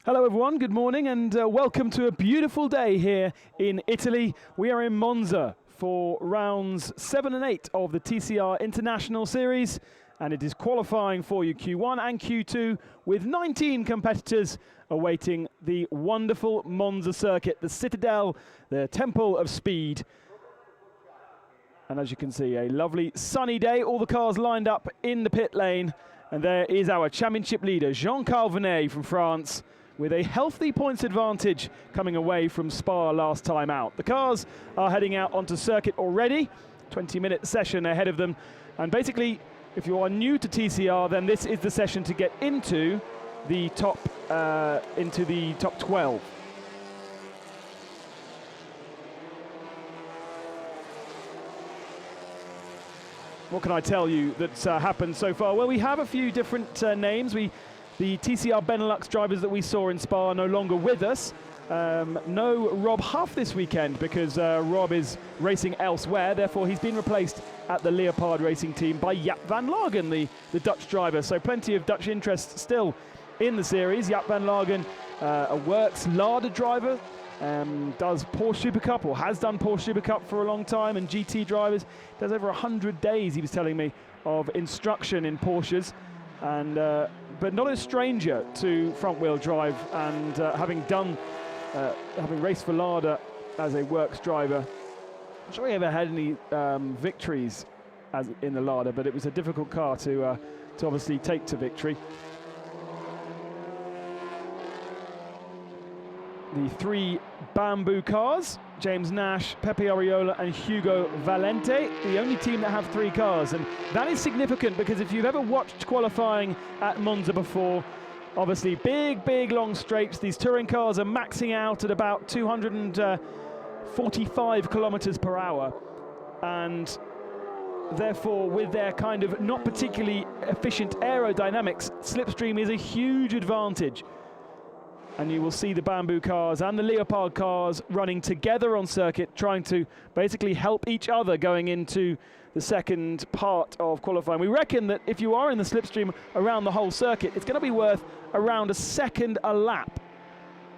Hello everyone, good morning and welcome to a beautiful day here in Italy. We are in Monza for rounds 7 and 8 of the TCR International Series, and it is qualifying for you Q1 and Q2 with 19 competitors awaiting the wonderful Monza circuit, the citadel, the temple of speed. And as you can see, a lovely sunny day, all the cars lined up in the pit lane, and there is our championship leader Jean-Charles Venet from France, with a healthy points advantage coming away from Spa last time out. The cars are heading out onto circuit already, 20-minute session ahead of them. And basically, if you are new to TCR, then this is the session to get into the top 12. What can I tell you that's happened so far? Well, we have a few different names. The TCR Benelux drivers that we saw in Spa are no longer with us. No Rob Huff this weekend because Rob is racing elsewhere. Therefore, he's been replaced at the Leopard Racing team by Jaap van Lagen, the Dutch driver. So plenty of Dutch interest still in the series. Jaap van Lagen, a works Lada driver, does Porsche Supercup, or has done Porsche Supercup for a long time, and GT drivers. Does over 100 days, he was telling me, of instruction in Porsches. And but not a stranger to front-wheel drive, and having raced for Lada as a works driver. I'm not sure he ever had any victories as in the Lada, but it was a difficult car to obviously take to victory. The three bamboo cars, James Nash, Pepe Ariola and Hugo Valente, the only team that have three cars. And that is significant because if you've ever watched qualifying at Monza before, obviously big long straights, these touring cars are maxing out at about 245 kilometers per hour. And therefore, with their kind of not particularly efficient aerodynamics, slipstream is a huge advantage. And you will see the bamboo cars and the Leopard cars running together on circuit, trying to basically help each other going into the second part of qualifying. We reckon that if you are in the slipstream around the whole circuit, it's going to be worth around a second a lap.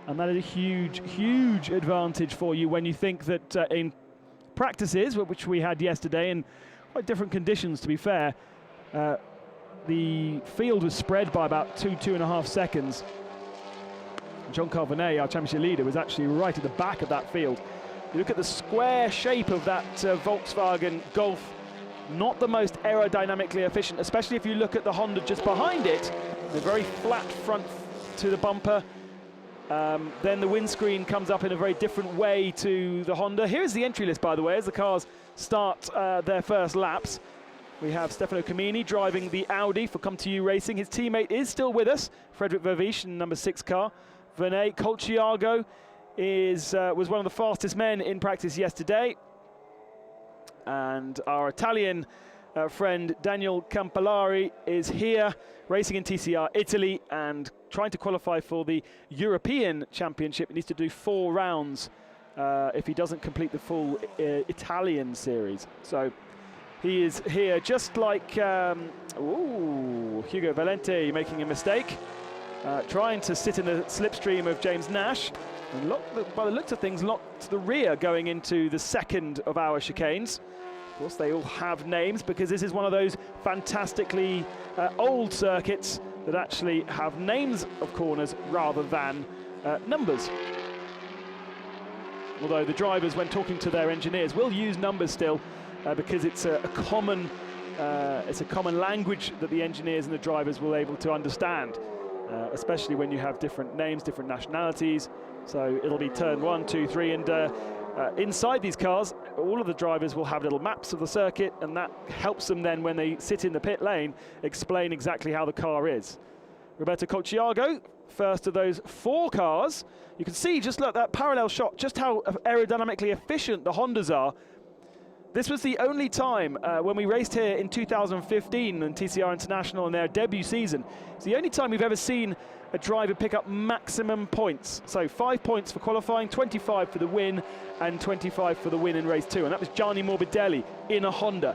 And that is a huge advantage for you when you think that in practices, which we had yesterday, in quite different conditions to be fair, the field was spread by about 2.5 seconds. Jean-Charles Venet, our championship leader, was actually right at the back of that field. You look at the square shape of that Volkswagen Golf, not the most aerodynamically efficient, especially if you look at the Honda just behind it. A very flat front to the bumper. Then the windscreen comes up in a very different way to the Honda. Here's the entry list, by the way, as the cars start their first laps. We have Stefano Camini driving the Audi for Come To You Racing. His teammate is still with us, Frederick Vervisch, in number 6 car. Venet Colciago was one of the fastest men in practice yesterday. And our Italian friend Daniel Campolari is here, racing in TCR Italy and trying to qualify for the European Championship. He needs to do 4 rounds if he doesn't complete the full Italian series. So he is here just like Hugo Valente making a mistake. Trying to sit in the slipstream of James Nash, and by the looks of things, locked to the rear going into the second of our chicanes. Of course, they all have names because this is one of those fantastically old circuits that actually have names of corners rather than numbers. Although the drivers, when talking to their engineers, will use numbers still because it's a common language that the engineers and the drivers will be able to understand. especially when you have different names, different nationalities. So it'll be turn 1, 2, 3, and inside these cars, all of the drivers will have little maps of the circuit, and that helps them then when they sit in the pit lane, explain exactly how the car is. Roberto Colciago, first of those 4 cars. You can see, just look, that parallel shot, just how aerodynamically efficient the Hondas are. This was the only time when we raced here in 2015 in TCR International in their debut season. It's the only time we've ever seen a driver pick up maximum points. So 5 points for qualifying, 25 for the win, and 25 for the win in race 2. And that was Gianni Morbidelli in a Honda.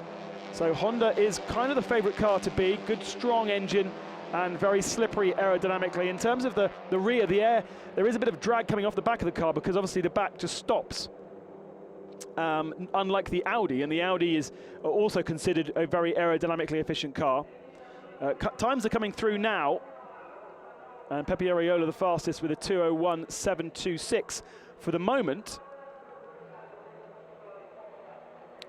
So Honda is kind of the favourite car to be. Good, strong engine, and very slippery aerodynamically. In terms of the rear, the air, there is a bit of drag coming off the back of the car because obviously the back just stops. Unlike the Audi, and the Audi is also considered a very aerodynamically efficient car. Times are coming through now, and Pepe Areola the fastest with a 2:01.726 for the moment.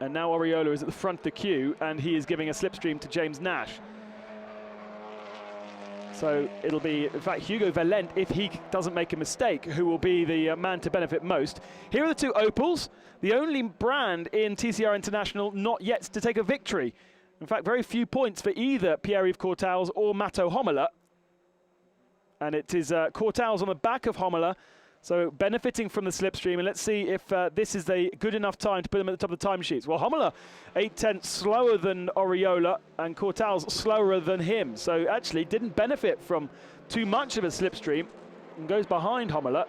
And now Areola is at the front of the queue, and he is giving a slipstream to James Nash. So it'll be, in fact, Hugo Valent, if he doesn't make a mistake, who will be the man to benefit most. Here are the 2 Opels, the only brand in TCR International not yet to take a victory. In fact, very few points for either Pierre-Yves Courtals or Matto Homola. And it is Courtals on the back of Homola, so benefiting from the slipstream. And let's see if this is a good enough time to put them at the top of the timesheets. Well, Homola 8/10 slower than Areola, and Courtals slower than him. So actually didn't benefit from too much of a slipstream, and goes behind Homola.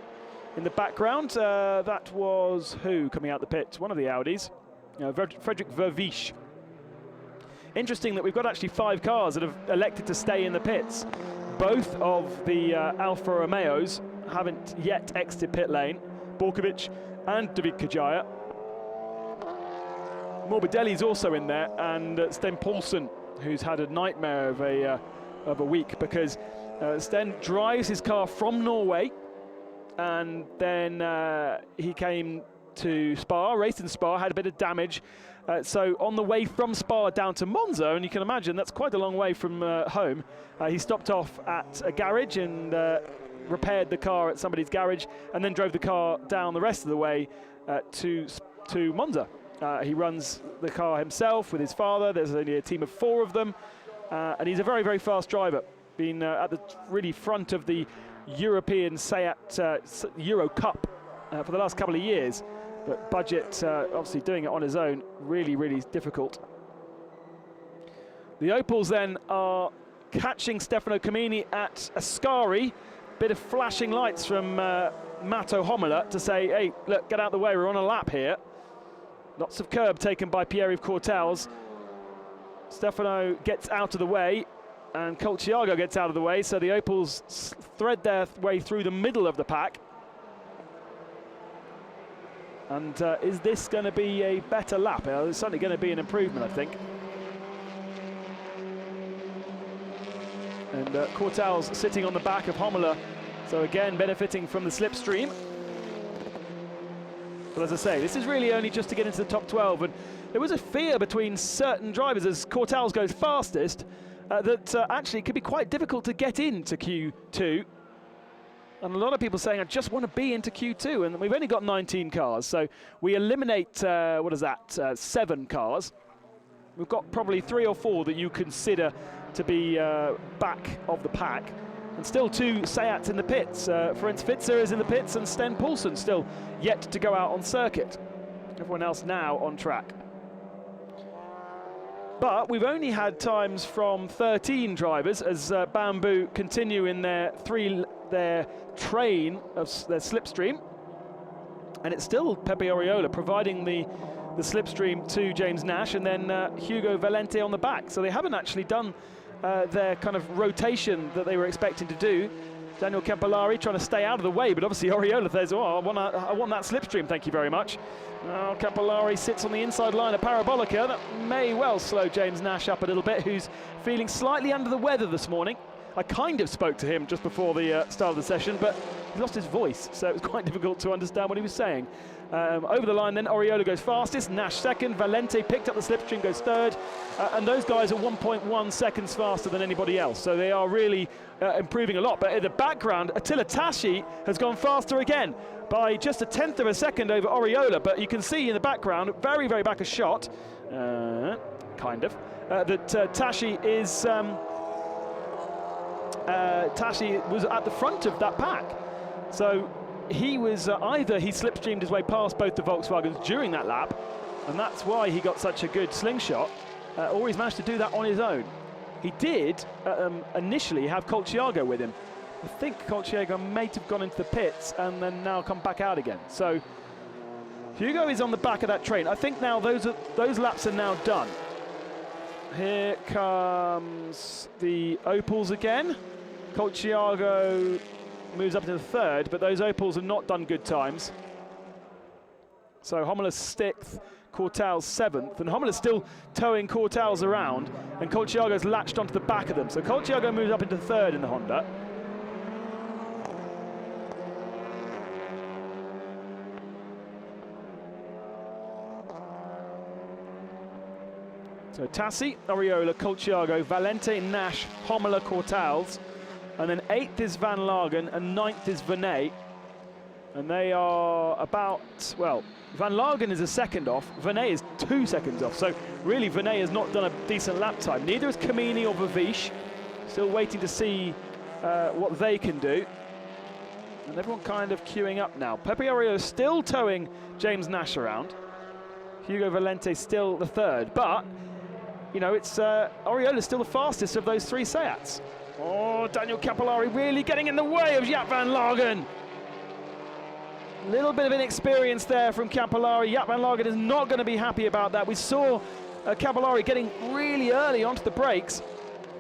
In the background, that was who coming out the pit? One of the Audis, Frederick Vervisch. Interesting that we've got actually 5 cars that have elected to stay in the pits. Both of the Alfa Romeos haven't yet exited pit lane, Borkovic and David Kajaya. Morbidelli's also in there, and Sten Poulsen, who's had a nightmare of a week because Sten drives his car from Norway, and then he came to Spa, raced in Spa, had a bit of damage. So on the way from Spa down to Monza, and you can imagine that's quite a long way from home, he stopped off at a garage and repaired the car at somebody's garage, and then drove the car down the rest of the way to Monza. He runs the car himself with his father. There's only a team of 4 of them, and he's a very, very fast driver. Been at the really front of the European SEAT Euro Cup for the last couple of years. But budget, obviously doing it on his own, really, really difficult. The Opels then are catching Stefano Camini at Ascari. Bit of flashing lights from Matto Homola to say, hey, look, get out of the way, we're on a lap here. Lots of curb taken by Pierre-Yves Courtals. Stefano gets out of the way, and Colciago gets out of the way, so the Opels thread their way through the middle of the pack. And is this going to be a better lap? It's certainly going to be an improvement, I think. And Courtals sitting on the back of Homola, so again benefiting from the slipstream. But as I say, this is really only just to get into the top 12, and there was a fear between certain drivers as Courtals goes fastest that actually it could be quite difficult to get into Q2. And a lot of people saying, I just want to be into Q2, and we've only got 19 cars, so we eliminate, 7 cars. We've got probably 3 or 4 that you consider to be back of the pack, and still 2 Seats in the pits. Ferenc Fitzer is in the pits, and Sten Poulsen still yet to go out on circuit. Everyone else now on track. But we've only had times from 13 drivers as Bamboo continue in their train of their slipstream, and it's still Pepe Areola providing the slipstream to James Nash, and then Hugo Valente on the back. So they haven't actually done their kind of rotation that they were expecting to do. Daniel Campolari trying to stay out of the way, but obviously Areola says, oh, I want that slipstream, thank you very much. Campolari sits on the inside line of Parabolica. That may well slow James Nash up a little bit, who's feeling slightly under the weather this morning. I kind of spoke to him just before the start of the session, but he lost his voice, so it was quite difficult to understand what he was saying. Over the line then, Oriola goes fastest, Nash second, Valente picked up the slipstream, goes third, and those guys are 1.1 seconds faster than anybody else, so they are really improving a lot. But in the background, Attila Tashi has gone faster again by just 1/10 of a second over Oriola, but you can see in the background, very, very back a shot, kind of, that Tashi is... Tashi was at the front of that pack. So he was either he slipstreamed his way past both the Volkswagens during that lap, and that's why he got such a good slingshot, or he's managed to do that on his own. He did initially have Colciago with him. I think Colciago might have gone into the pits and then now come back out again. So Hugo is on the back of that train. I think now those laps are now done. Here comes the Opals again. Colciago moves up to the third, but those Opals have not done good times. So Homola's 6th, Courtal's 7th, and Homola's still towing Courtal's around, and Colciago's latched onto the back of them. So Colciago moves up into third in the Honda. So Tassi, Oriola, Colciago, Valente, Nash, Homola, Courtals, and then 8th is Van Lagen and 9th is Venet. And they are about, well, Van Lagen is a second off, Venet is 2 seconds off. So really Venet has not done a decent lap time. Neither is Kamini or Vavish. Still waiting to see what they can do. And everyone kind of queuing up now. Pepe Oriola still towing James Nash around. Hugo Valente still the third, but you know, it's Oriola's still the fastest of those 3 Seats. Oh, Daniel Capellari really getting in the way of Jaap van Lagen. A little bit of inexperience there from Capellari. Jaap van Lagen is not going to be happy about that. We saw Capellari getting really early onto the brakes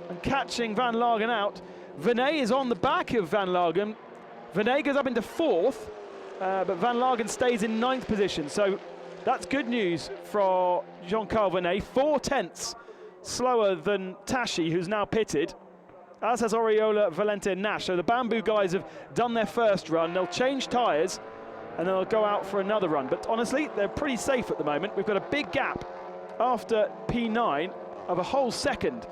and catching Van Lagen out. Venet is on the back of Van Lagen. Venet goes up into 4th, but Van Lagen stays in 9th position. So that's good news for Jean-Carl Venet. 4/10 slower than Tashi, who's now pitted, as has Oriola, Valente and Nash. So the Bamboo guys have done their first run. They'll change tyres and they'll go out for another run. But honestly, they're pretty safe at the moment. We've got a big gap after P9 of a whole second.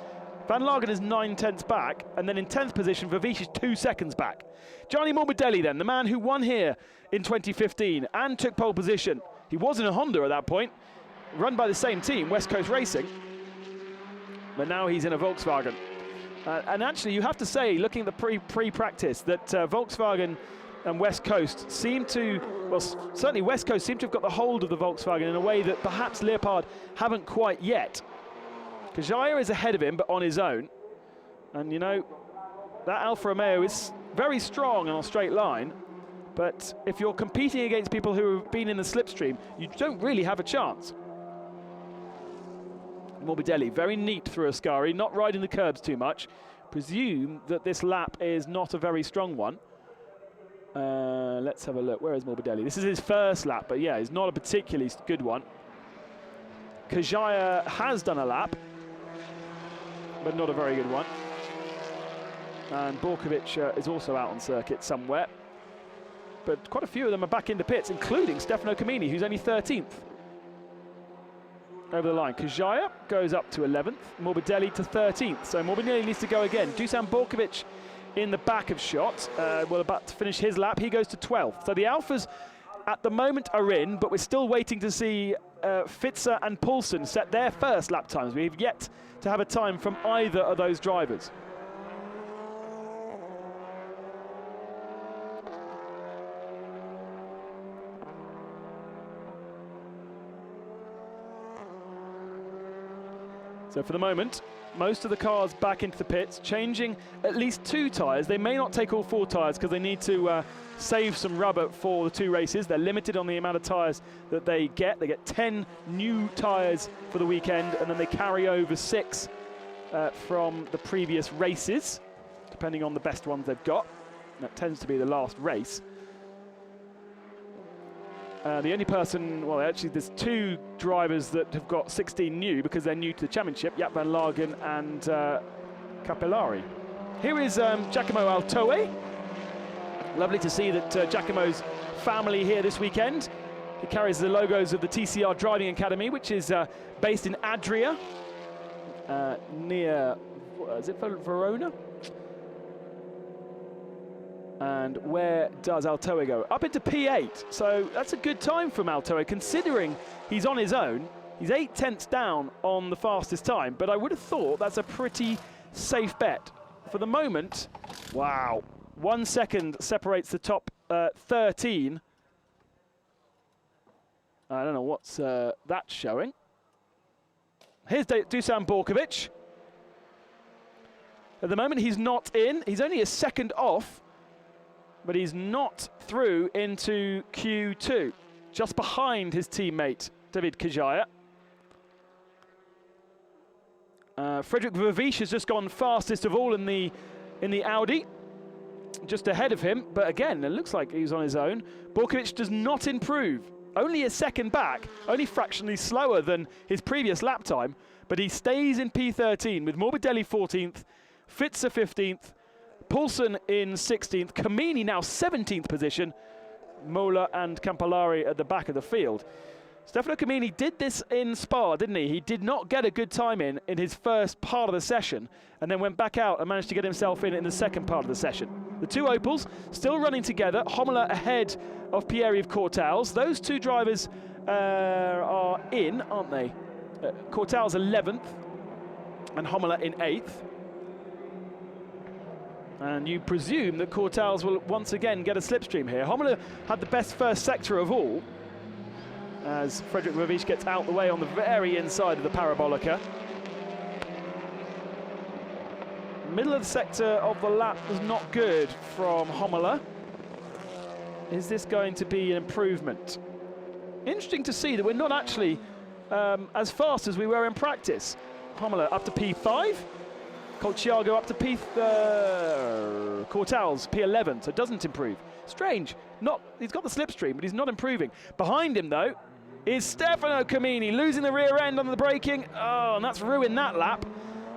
Van Lagen is 9/10 back, and then in 10th position, Vavish is 2 seconds back. Gianni Morbidelli then, the man who won here in 2015 and took pole position. He was in a Honda at that point, run by the same team, West Coast Racing, but now he's in a Volkswagen. And actually, you have to say, looking at the pre-practice, that Volkswagen and West Coast seem to, well, certainly West Coast seem to have got the hold of the Volkswagen in a way that perhaps Leopard haven't quite yet. Kajaya is ahead of him, but on his own. And you know, that Alfa Romeo is very strong on a straight line, but if you're competing against people who have been in the slipstream, you don't really have a chance. Morbidelli, very neat through Ascari, not riding the curbs too much. Presume that this lap is not a very strong one. Let's have a look. Where is Morbidelli? This is his first lap, but yeah, it's not a particularly good one. Kajaya has done a lap, but not a very good one. And Borkovic is also out on circuit somewhere. But quite a few of them are back in the pits, including Stefano Camini, who's only 13th. Over the line, Kajaya goes up to 11th, Morbidelli to 13th. So Morbidelli needs to go again. Dusan Borkovic in the back of shot, well, about to finish his lap. He goes to 12th. So the Alphas at the moment are in, but we're still waiting to see Fitzer and Poulsen set their first lap times. We've yet to have a time from either of those drivers. So for the moment, most of the cars back into the pits, changing at least 2 tyres. They may not take all 4 tyres because they need to save some rubber for the 2 races. They're limited on the amount of tyres that they get. They get 10 new tyres for the weekend, and then they carry over 6 from the previous races, depending on the best ones they've got. That tends to be the last race. The only person, well, actually there's 2 drivers that have got 16 new because they're new to the championship, Jaap van Lagen and Capellari. Here is Giacomo Altoe. Lovely to see that Giacomo's family here this weekend. He carries the logos of the TCR Driving Academy, which is based in Adria, near, is it Verona? And where does Altoe go? Up into P8, so that's a good time from Altoe, considering he's on his own. He's 8/10ths down on the fastest time, but I would have thought that's a pretty safe bet. For the moment, wow, 1 second separates the top 13. I don't know what's that's showing. Here's Dusan Borkovic. At the moment, he's not in. He's only a second off, but he's not through into Q2, just behind his teammate, David Kajaya. Frederick Vervisch has just gone fastest of all in the Audi, just ahead of him. But again, it looks like he's on his own. Borkovic does not improve. Only a second back, only fractionally slower than his previous lap time, but he stays in P13 with Morbidelli 14th, Fitzer 15th, Poulsen in 16th, Camini now 17th position, Mola and Campolari at the back of the field. Stefano Camini did this in Spa, didn't he? He did not get a good time in his first part of the session, and then went back out and managed to get himself in the second part of the session. The two Opels still running together. Hommler ahead of Pierre-Yves Courtals. Those two drivers are in, aren't they? Courtals 11th and Hommler in 8th. And you presume that Courtals will once again get a slipstream here. Hommler had the best first sector of all, as Frederick Vervisch gets out the way on the very inside of the Parabolica. Middle of the sector of the lap was not good from Hommler. Is this going to be an improvement? Interesting to see that we're not actually as fast as we were in practice. Hommler up to P5, Colciago up to Courtals P11, so doesn't improve. Strange. He's got the slipstream, but he's not improving. Behind him, though, is Stefano Camini, losing the rear end on the braking. Oh, and that's ruined that lap.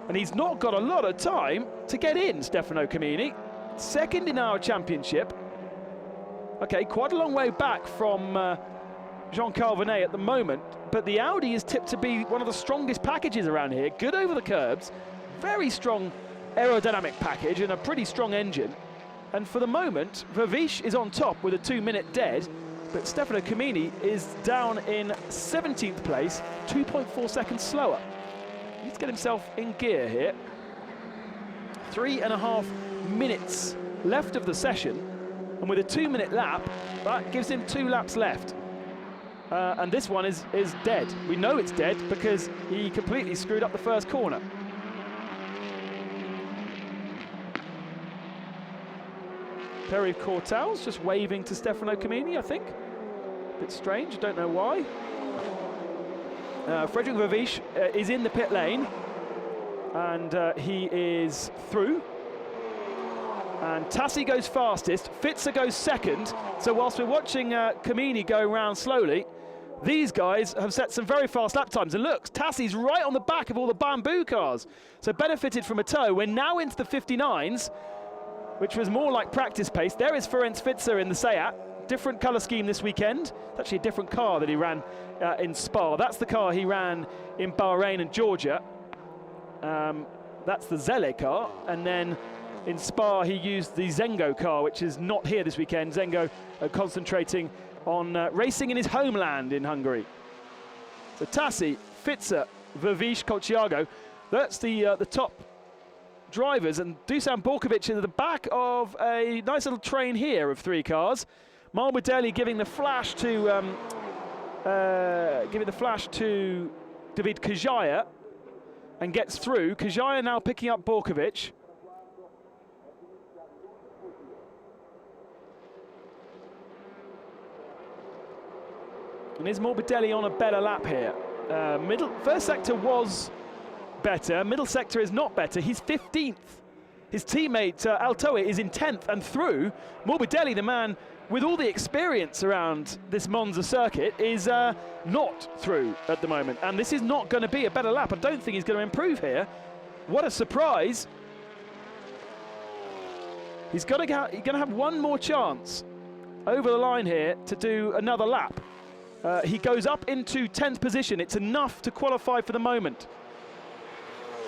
And he's not got a lot of time to get in, Stefano Camini. Second in our championship. Okay, quite a long way back from Jean Calvinet at the moment, but the Audi is tipped to be one of the strongest packages around here. Good over the curbs, very strong aerodynamic package and a pretty strong engine. And for the moment, Vervisch is on top with a 2-minute dead, but Stefano Camini is down in 17th place, 2.4 seconds slower. He needs to get himself in gear here. 3.5 minutes left of the session, and with a 2-minute lap, that gives him 2 laps left. And this one is dead. We know it's dead because he completely screwed up the first corner. Pierre-Yves Courtals just waving to Stefano Camini, I think. A bit strange, don't know why. Frederick Vervisch is in the pit lane, and he is through. And Tassi goes fastest, Fitzer goes second. So whilst we're watching Camini go around slowly, these guys have set some very fast lap times. And look, Tassi's right on the back of all the Bamboo cars. So benefited from a tow. We're now into the 59s, which was more like practice pace. There is Ferenc Fitzer in the Seat. Different colour scheme this weekend. It's actually a different car that he ran in Spa. That's the car he ran in Bahrain and Georgia. That's the Zelle car. And then in Spa, he used the Zengo car, which is not here this weekend. Zengo concentrating on racing in his homeland in Hungary. So Tassi, Fitzer, Vervisch, Colciago. That's the top drivers, and Dusan Borkovic in the back of a nice little train here of 3 cars. Morbidelli giving the flash to David Kajaya and gets through. Kajaya now picking up Borkovic. And is Morbidelli on a better lap here? First sector was better, middle sector is not better. He's 15th. His teammate Altoe is in 10th and through. Morbidelli, the man with all the experience around this Monza circuit, is not through at the moment. And this is not going to be a better lap. I don't think he's going to improve here. What a surprise. He's going to have one more chance over the line here to do another lap. He goes up into 10th position. It's enough to qualify for the moment.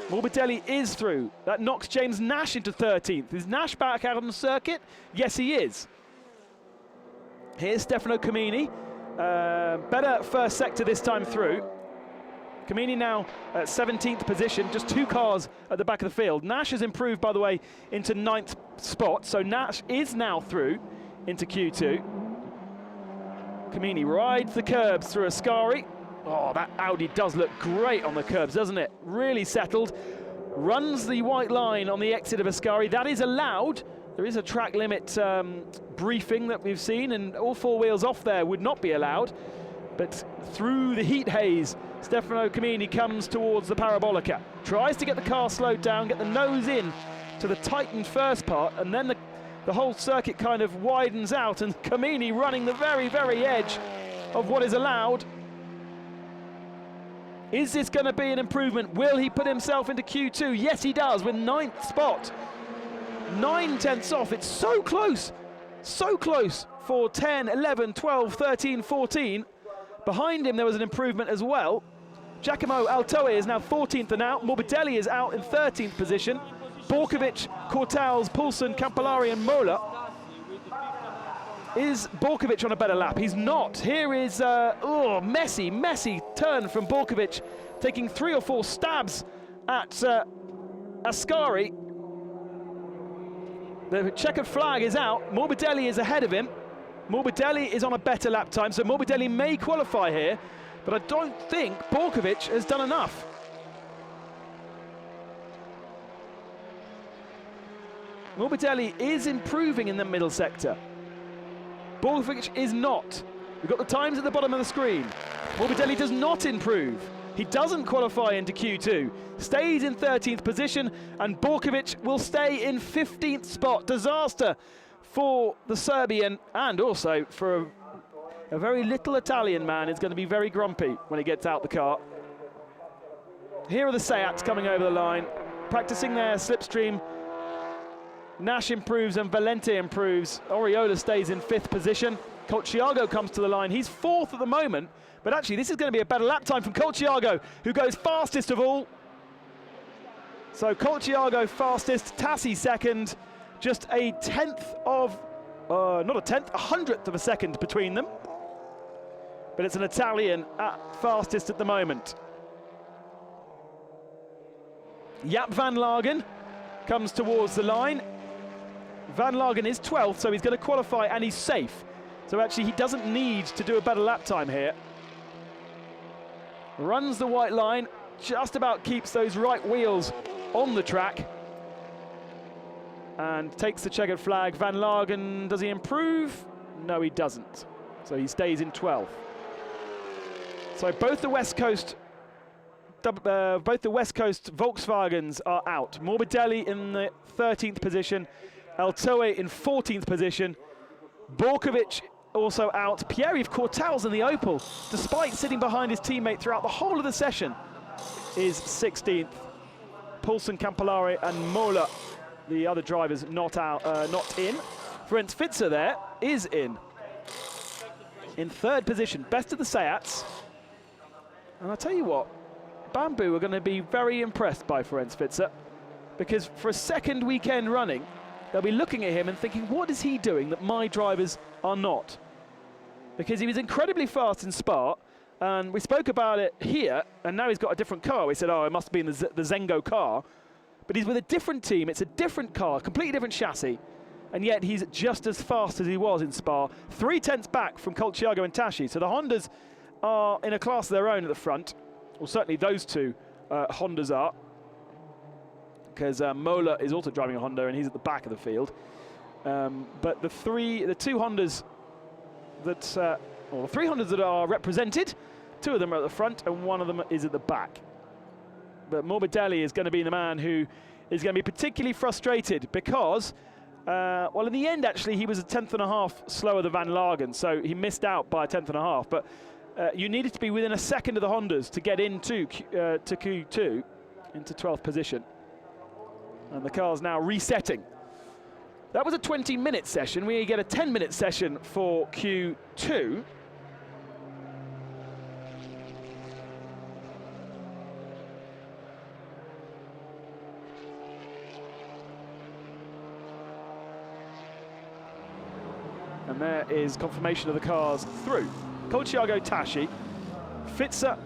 Morbidelli is through. That knocks James Nash into 13th. Is Nash back out on the circuit? Yes, he is. Here's Stefano Camini. Better first sector this time through. Camini now at 17th position, just 2 cars at the back of the field. Nash has improved, by the way, into 9th spot, so Nash is now through into Q2. Camini rides the curbs through Ascari. Oh, that Audi does look great on the curbs, doesn't it? Really settled. Runs the white line on the exit of Ascari. That is allowed. There is a track limit briefing that we've seen, and all 4 wheels off there would not be allowed. But through the heat haze, Stefano Camini comes towards the Parabolica. Tries to get the car slowed down, get the nose in to the tightened first part, and then the whole circuit kind of widens out, and Camini running the very, very edge of what is allowed. Is this going to be an improvement? Will he put himself into Q2? Yes, he does, with 9th spot. 9/10 off. It's so close for 10, 11, 12, 13, 14. Behind him, there was an improvement as well. Giacomo Altoe is now 14th and out. Morbidelli is out in 13th position. Borkovic, Cortals, Poulsen, Campolari and Mola. Is Borkovic on a better lap? He's not. Here is, messy turn from Borkovic, taking 3 or 4 stabs at Ascari. The checkered flag is out. Morbidelli is ahead of him. Morbidelli is on a better lap time, so Morbidelli may qualify here, but I don't think Borkovic has done enough. Morbidelli is improving in the middle sector. Borkovic is not. We've got the times at the bottom of the screen. Morbidelli does not improve. He doesn't qualify into Q2, stays in 13th position, and Borkovic will stay in 15th spot. Disaster for the Serbian, and also for a very little Italian man. Is going to be very grumpy when he gets out the car. Here are the Seats coming over the line, practicing their slipstream. Nash improves and Valente improves. Oriola stays in 5th position. Colciago comes to the line. He's 4th at the moment, but actually this is going to be a better lap time from Colciago, who goes fastest of all. So Colciago fastest, Tassi second. Just a 10th of, not a 10th, 100th of a second between them. But it's an Italian at fastest at the moment. Jaap van Lagen comes towards the line. Van Lagen is 12th, so he's going to qualify and he's safe. So actually he doesn't need to do a better lap time here. Runs the white line, just about keeps those right wheels on the track. And takes the checkered flag. Van Lagen, does he improve? No, he doesn't. So he stays in 12th. So both the West Coast Volkswagens are out. Morbidelli in the 13th position, Altoe in 14th position, Borkovic also out. Pierre-Yves Cortals in the Opel, despite sitting behind his teammate throughout the whole of the session, is 16th. Poulsen, Campolari and Mola, the other drivers, not in. Ferenc Fizer there is in 3rd position, best of the Seats. And I'll tell you what, Bamboo are going to be very impressed by Ferenc Fizer, because for a second weekend running, they'll be looking at him and thinking, what is he doing that my drivers are not? Because he was incredibly fast in Spa, and we spoke about it here, and now he's got a different car. We said, oh, it must be in the Zengo car. But he's with a different team, it's a different car, completely different chassis, and yet he's just as fast as he was in Spa. 3/10 back from Colciago and Tashi, so the Hondas are in a class of their own at the front. Well, certainly those two Hondas are, because Mola is also driving a Honda and he's at the back of the field. But the two Hondas that, or the 3 Hondas that are represented, 2 of them are at the front and 1 of them is at the back. But Morbidelli is going to be the man who is going to be particularly frustrated because, well, in the end, actually, he was a 10th and a half slower than Van Lagen, so he missed out by a 10th and a half. But you needed to be within a second of the Hondas to get into to Q2, into 12th position. And the car's now resetting. That was a 20-minute session. We get a 10-minute session for Q2. And there is confirmation of the cars through. Colciago Tashi, Fitzer,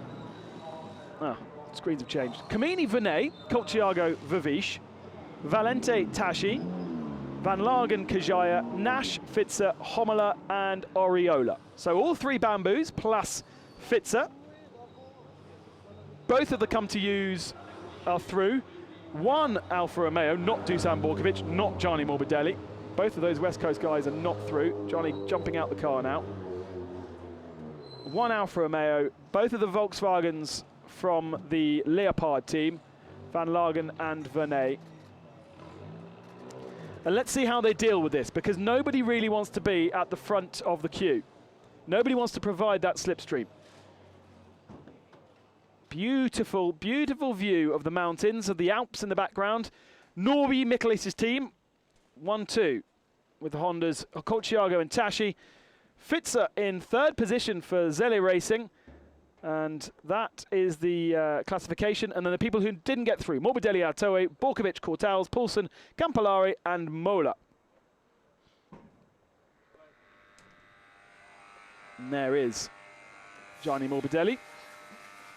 screens have changed. Kamini Vinay, Colciago Vavish, Valente Tashi, Van Lagen Kajaya, Nash, Fitzer, Homola and Oriola. So all 3 Bamboos plus Fitzer. Both of the come to use are through. 1 Alfa Romeo, not Dusan Borkovic, not Gianni Morbidelli. Both of those West Coast guys are not through. Johnny jumping out the car now. 1 Alfa Romeo, both of the Volkswagens from the Leopard team, Van Lagen and Vernet. And let's see how they deal with this, because nobody really wants to be at the front of the queue. Nobody wants to provide that slipstream. Beautiful, beautiful view of the mountains, of the Alps in the background. Norby Michelis's team, 1-2 with the Hondas, Colciago and Tashi. Fitzer in 3rd position for Zelle Racing. And that is the classification. And then the people who didn't get through: Morbidelli, Artoe, Borkovic, Cortals, Poulsen, Campolari and Mola. And there is Gianni Morbidelli.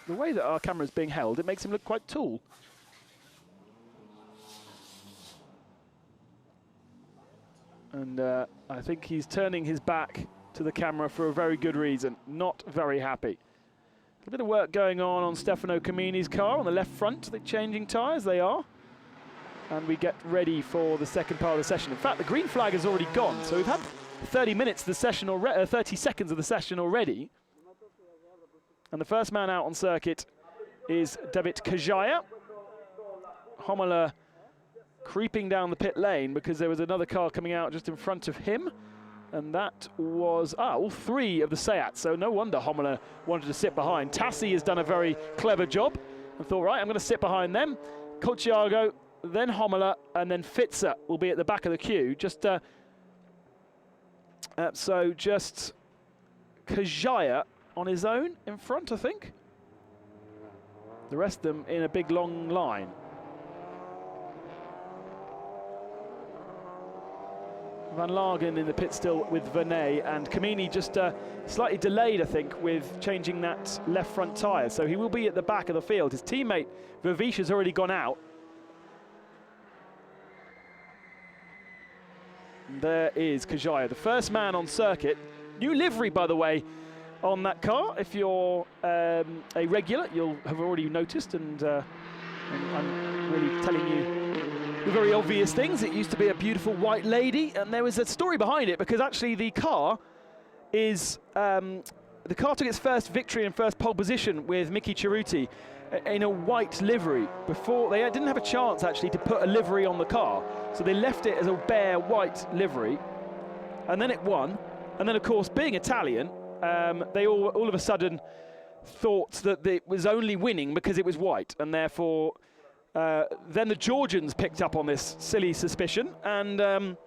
The way that our camera is being held, it makes him look quite tall. And I think he's turning his back to the camera for a very good reason. Not very happy. A bit of work going on Stefano Camini's car on the left front. They're changing tyres, they are. And we get ready for the second part of the session. In fact, the green flag has already gone. So we've had 30 minutes of the session already, 30 seconds of the session already. And the first man out on circuit is David Kajaya. Homola creeping down the pit lane because there was another car coming out just in front of him. And that was all 3 of the Seats, so no wonder Homola wanted to sit behind. Tassi has done a very clever job and thought, right, I'm going to sit behind them. Colciago, then Homola, and then Fitzer will be at the back of the queue. So just Kajaya on his own in front, I think. The rest of them in a big long line. Van Lagen in the pit still with Vernet, and Camini just slightly delayed, I think, with changing that left front tyre. So he will be at the back of the field. His teammate Vavish has already gone out. And there is Kajaya, the first man on circuit. New livery, by the way, on that car. If you're a regular, you'll have already noticed, and I'm really telling you the very obvious things. It used to be a beautiful white lady, and there was a story behind it, because actually the car is the car took its first victory and first pole position with Mickey Cerruti in a white livery. Before, they didn't have a chance actually to put a livery on the car, so they left it as a bare white livery, and then it won. And then, of course, being Italian, they all of a sudden thought that it was only winning because it was white, and therefore then the Georgians picked up on this silly suspicion, and the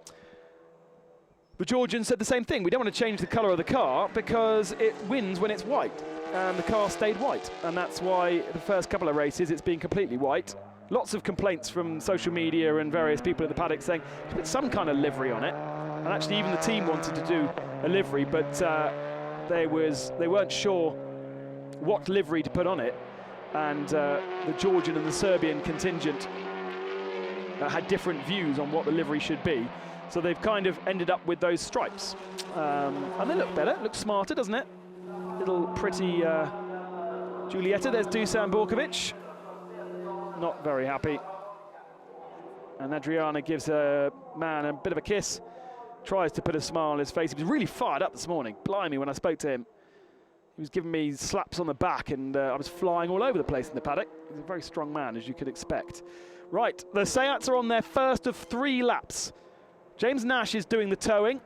Georgians said the same thing. We don't want to change the colour of the car because it wins when it's white, and the car stayed white, and that's why the first couple of races it's been completely white. Lots of complaints from social media and various people in the paddock saying, put some kind of livery on it. And actually even the team wanted to do a livery, but they weren't sure what livery to put on it. And the Georgian and the Serbian contingent had different views on what the livery should be. So they've kind of ended up with those stripes. And they look better, looks smarter, doesn't it? Little pretty Giulietta. There's Dusan Borkovic. Not very happy. And Adriana gives a man a bit of a kiss. Tries to put a smile on his face. He was really fired up this morning. Blimey, when I spoke to him. He was giving me slaps on the back, and I was flying all over the place in the paddock. He's a very strong man, as you could expect. Right, the Seats are on their first of 3 laps. James Nash is doing the towing.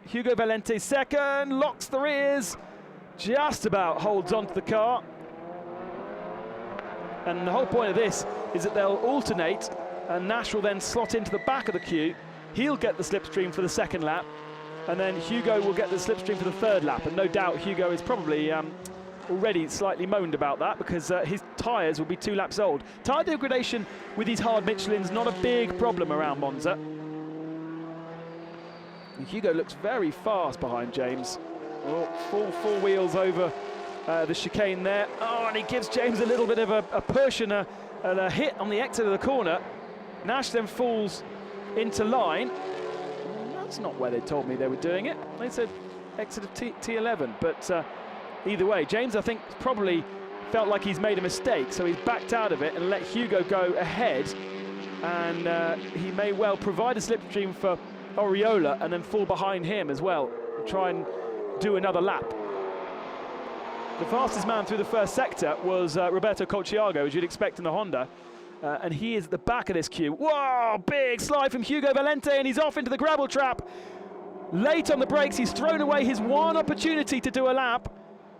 Hugo Valente second, locks the rears, just about holds onto the car. And the whole point of this is that they'll alternate, and Nash will then slot into the back of the queue he'll get the slipstream for the second lap, and then Hugo will get the slipstream for the third lap. And no doubt Hugo is probably already slightly moaned about that, because his tyres will be 2 laps old. Tyre degradation with these hard Michelins, not a big problem around Monza. And Hugo looks very fast behind James. Oh, full 4 wheels over the chicane there. Oh, and he gives James a little bit of a push and a hit on the exit of the corner. Nash then falls into line. That's not where they told me they were doing it. They said exit of T11, but either way, James, I think, probably felt like he's made a mistake, so he's backed out of it and let Hugo go ahead, and he may well provide a slipstream for Oriola and then fall behind him as well, and try and do another lap. The fastest man through the first sector was Roberto Colciago, as you'd expect in the Honda, and he is at the back of this queue. Whoa, big slide from Hugo Valente, and he's off into the gravel trap. Late on the brakes, he's thrown away his one opportunity to do a lap,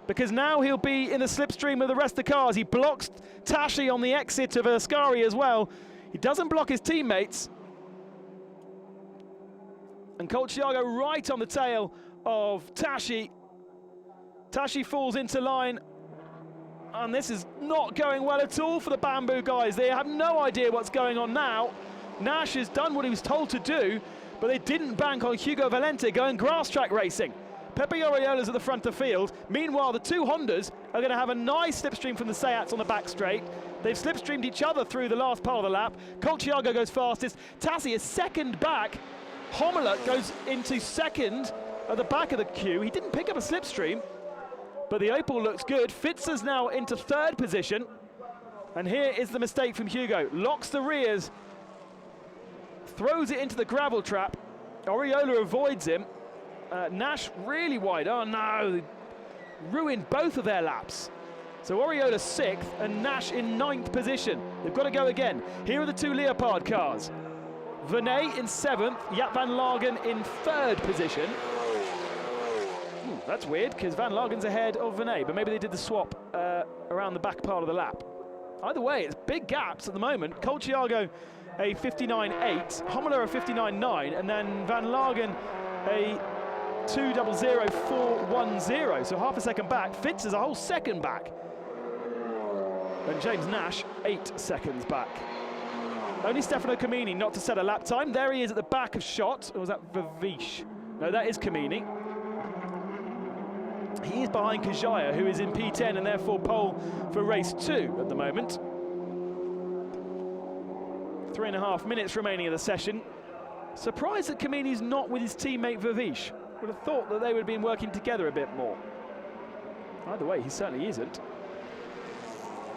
because now he'll be in the slipstream of the rest of the cars. He blocks Tashi on the exit of Ascari as well. He doesn't block his teammates. And Colciago right on the tail of Tashi. Tashi falls into line. And this is not going well at all for the Bamboo guys. They have no idea what's going on now. Nash has done what he was told to do, but they didn't bank on Hugo Valente going grass track racing. Pepe Oriola's at the front of the field. Meanwhile, the 2 Hondas are going to have a nice slipstream from the Seats on the back straight. They've slipstreamed each other through the last part of the lap. Colciago goes fastest. Tassi is second back. Hommler goes into second at the back of the queue. He didn't pick up a slipstream, but the Opel looks good. Fitzer's now into third position. And here is the mistake from Hugo. Locks the rears, throws it into the gravel trap. Oriola avoids him. Nash really wide. Oh no, ruined both of their laps. So Oriola 6th and Nash in 9th position. They've got to go again. Here are the 2 Leopard cars. Vernet in 7th, Jaap van Lagen in 3rd position. Ooh, that's weird, because Van Lagen's ahead of Vernet, but maybe they did the swap around the back part of the lap. Either way, it's big gaps at the moment. Colciago a 59.8, Hommler a 59.9, and then Van Lagen a 2.00.410, so half a second back. Fitz is a whole second back. And James Nash 8 seconds back. Only Stefano Camini not to set a lap time. There he is at the back of shot. Or was that Vervish? No, that is Camini. He is behind Kajaya, who is in P10 and therefore pole for race 2 at the moment. 3.5 minutes remaining of the session. Surprised that Camini's not with his teammate Vervish. Would have thought that they would have been working together a bit more. Either way, he certainly isn't.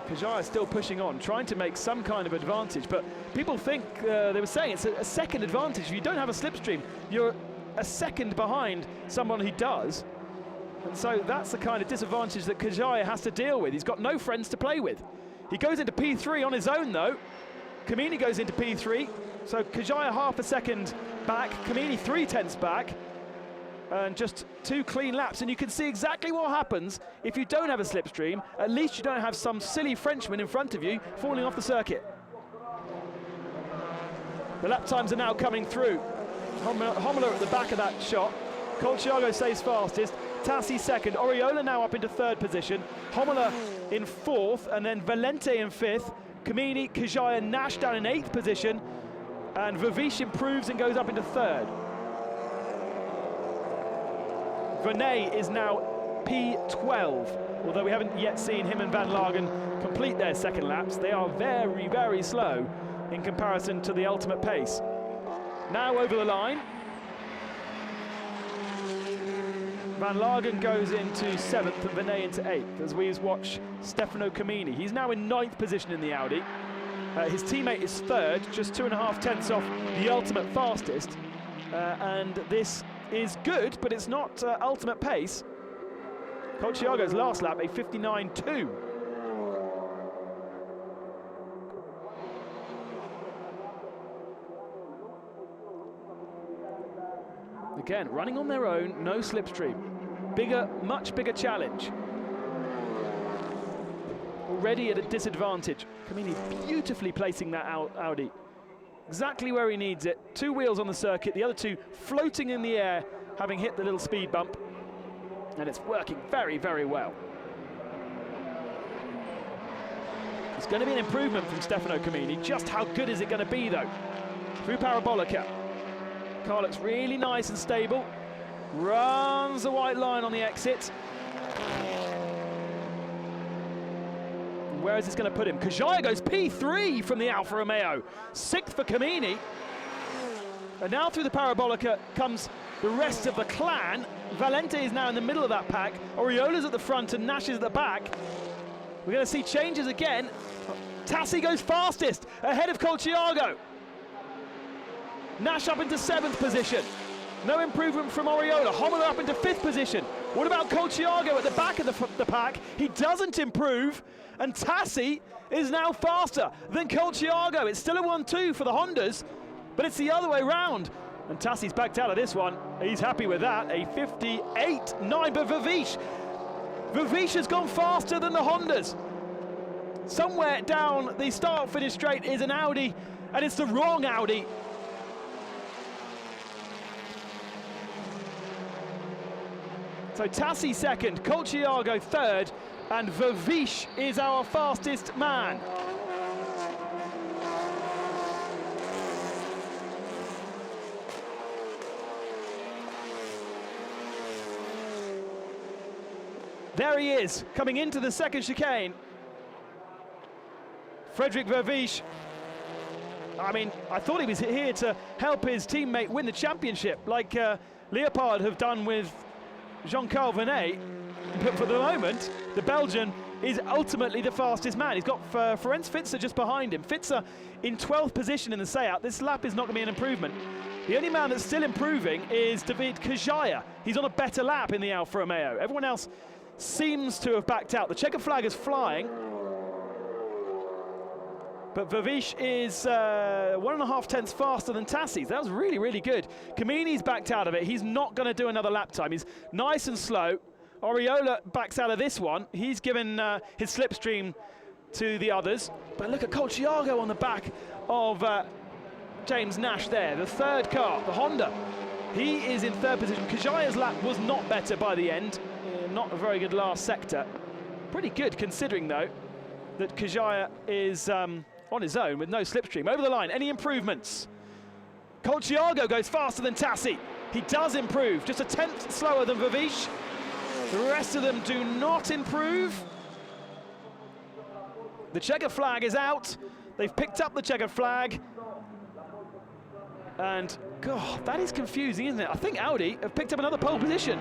Kajaya still pushing on, trying to make some kind of advantage, but people think, they were saying it's a second advantage. If you don't have a slipstream, you're a second behind someone who does. And so that's the kind of disadvantage that Kajaya has to deal with. He's got no friends to play with. He goes into P3 on his own though. Camini goes into P3, so Kajaya half a second back, Camini 3/10 back, and just 2 clean laps. And you can see exactly what happens if you don't have a slipstream. At least you don't have some silly Frenchman in front of you falling off the circuit. The lap times are now coming through. Hommler at the back of that shot. Colciago stays fastest. Tassi second. Oriola now up into 3rd position. Hommler in 4th, and then Valente in 5th. Camini, Kajaya, Nash down in 8th position, and Vervish improves and goes up into 3rd. Vernet is now P12, although we haven't yet seen him and Van Lagen complete their second laps. They are very, very slow in comparison to the ultimate pace. Now over the line. Van Lagen goes into 7th and Vernet into 8th as we watch Stefano Camini. He's now in 9th position in the Audi. His teammate is 3rd, just 2.5 tenths off the ultimate fastest. And this is good, but it's not ultimate pace. Colciago's last lap, a 59.2. Again, running on their own, no slipstream. Bigger, much bigger challenge. Already at a disadvantage. Camini beautifully placing that Audi. exactly where he needs it. 2 wheels on the circuit, the other 2 floating in the air, having hit the little speed bump. And it's working very, very well. It's going to be an improvement from Stefano Camini. Just how good is it going to be, though? Through Parabolica. Car looks really nice and stable. Runs the white line on the exit. Where is this going to put him? Kajaya goes P3 from the Alfa Romeo. 6th for Camini. And now through the Parabolica comes the rest of the clan. Valente is now in the middle of that pack. Oriola's at the front and Nash is at the back. We're going to see changes again. Tassi goes fastest, ahead of Colciago. Nash up into 7th position. No improvement from Oriola. Homola up into 5th position. What about Colciago at the back of the pack? He doesn't improve, and Tassi is now faster than Colciago. It's still a 1-2 for the Hondas, but it's the other way round. And Tassi's backed out of this one. He's happy with that. A 58.9, but Vivish has gone faster than the Hondas. Somewhere down the start-finish straight is an Audi, and it's the wrong Audi. So Tassi 2nd, Colciago 3rd, and Vivish is our fastest man. There he is, coming into the 2nd chicane. Frederick Vivish. I mean, I thought he was here to help his teammate win the championship, like Leopard have done with Jean-Carl Venet. But for the moment, the Belgian is ultimately the fastest man. He's got Ferenc Fitzer just behind him. Fitzer in 12th position in the Seat. This lap is not going to be an improvement. The only man that's still improving is David Kajaya. He's on a better lap in the Alfa Romeo. Everyone else seems to have backed out. The checker flag is flying. But Vivish is 1.5 tenths faster than Tassi. That was really, really good. Camini's backed out of it. He's not going to do another lap time. He's nice and slow. Oriola backs out of this one. He's given his slipstream to the others. But look at Colciago on the back of James Nash there. The 3rd car, the Honda. He is in 3rd position. Kajaya's lap was not better by the end. Not a very good last sector. Pretty good considering, though, that Kajaya is on his own with no slipstream. Over the line, any improvements? Colciago goes faster than Tassi. He does improve, just a 10th slower than Vivish. The rest of them do not improve. The checker flag is out. They've picked up the checker flag. And, God, that is confusing, isn't it? I think Audi have picked up another pole position.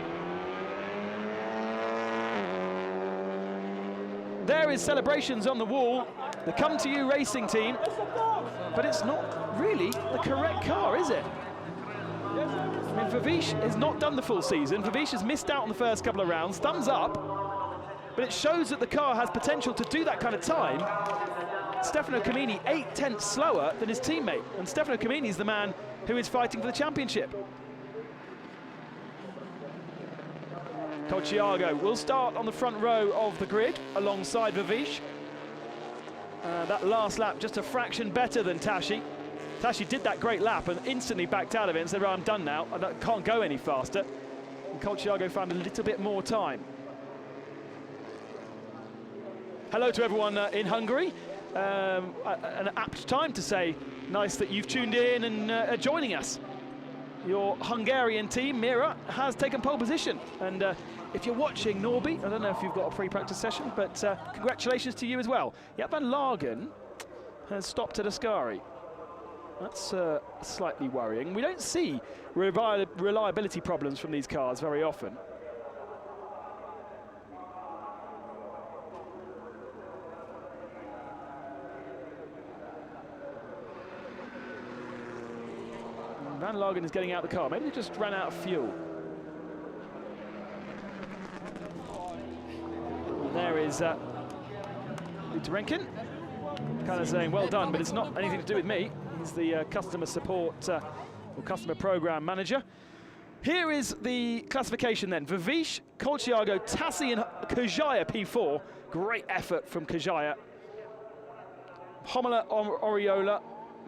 There is celebrations on the wall. The Come To You Racing team. But it's not really the correct car, is it? I mean, Vivish has not done the full season. Vivish has missed out on the first couple of rounds. Thumbs up. But it shows that the car has potential to do that kind of time. Stefano Camini 8 tenths slower than his teammate. And Stefano Camini is the man who is fighting for the championship. Colciago will start on the front row of the grid alongside Vivish. That last lap just a fraction better than Tashi. Tashi did that great lap and instantly backed out of it and said, well, I'm done now, I can't go any faster. And Colciago found a little bit more time. Hello to everyone in Hungary. An apt time to say, nice that you've tuned in and are joining us. Your Hungarian team, Mira, has taken pole position. And if you're watching, Norby, I don't know if you've got a pre-practice session, but congratulations to you as well. Jaap van Lagen has stopped at Ascari. That's slightly worrying. We don't see reliability problems from these cars very often. Van Lagen is getting out the car. Maybe they just ran out of fuel. And there is Luterenkin, kind of saying, well done, but it's not anything to do with me. He's the customer support or customer program manager. Here is the classification then. Vivish, Colciago, Tassi and Kajaya P4. Great effort from Kajaya. Homola, Oriola,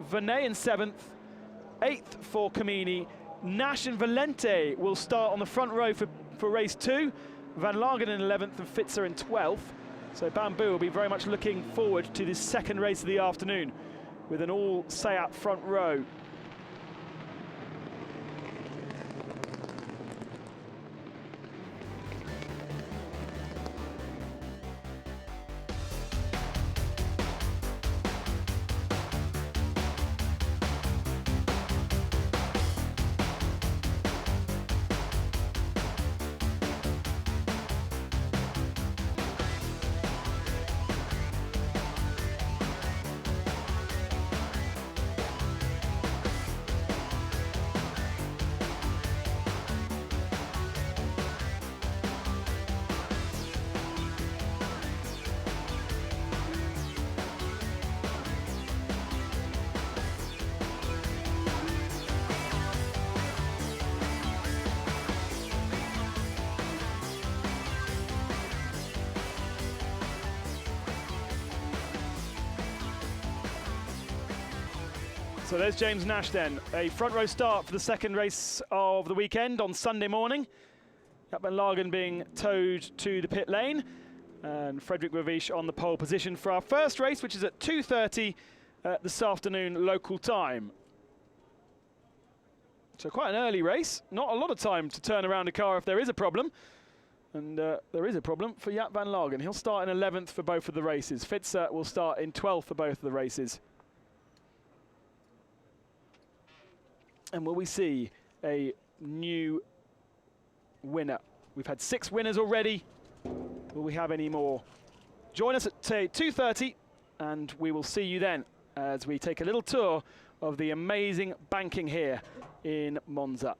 Vernet in 7th, 8th for Camini. Nash and Valente will start on the front row for race 2. Van Lagen in 11th and Fitzer in 12th. So Bamboo will be very much looking forward to this second race of the afternoon with an all Seat front row. So there's James Nash then, a front row start for the second race of the weekend on Sunday morning. Jaap van Lagen being towed to the pit lane, and Frederik Ravish on the pole position for our first race, which is at 2:30 this afternoon local time. So quite an early race, not a lot of time to turn around a car if there is a problem. And there is a problem for Jaap van Lagen. He'll start in 11th for both of the races. Fitzer will start in 12th for both of the races. And will we see a new winner? We've had 6 winners already. Will we have any more? Join us at 2:30 and we will see you then as we take a little tour of the amazing banking here in Monza.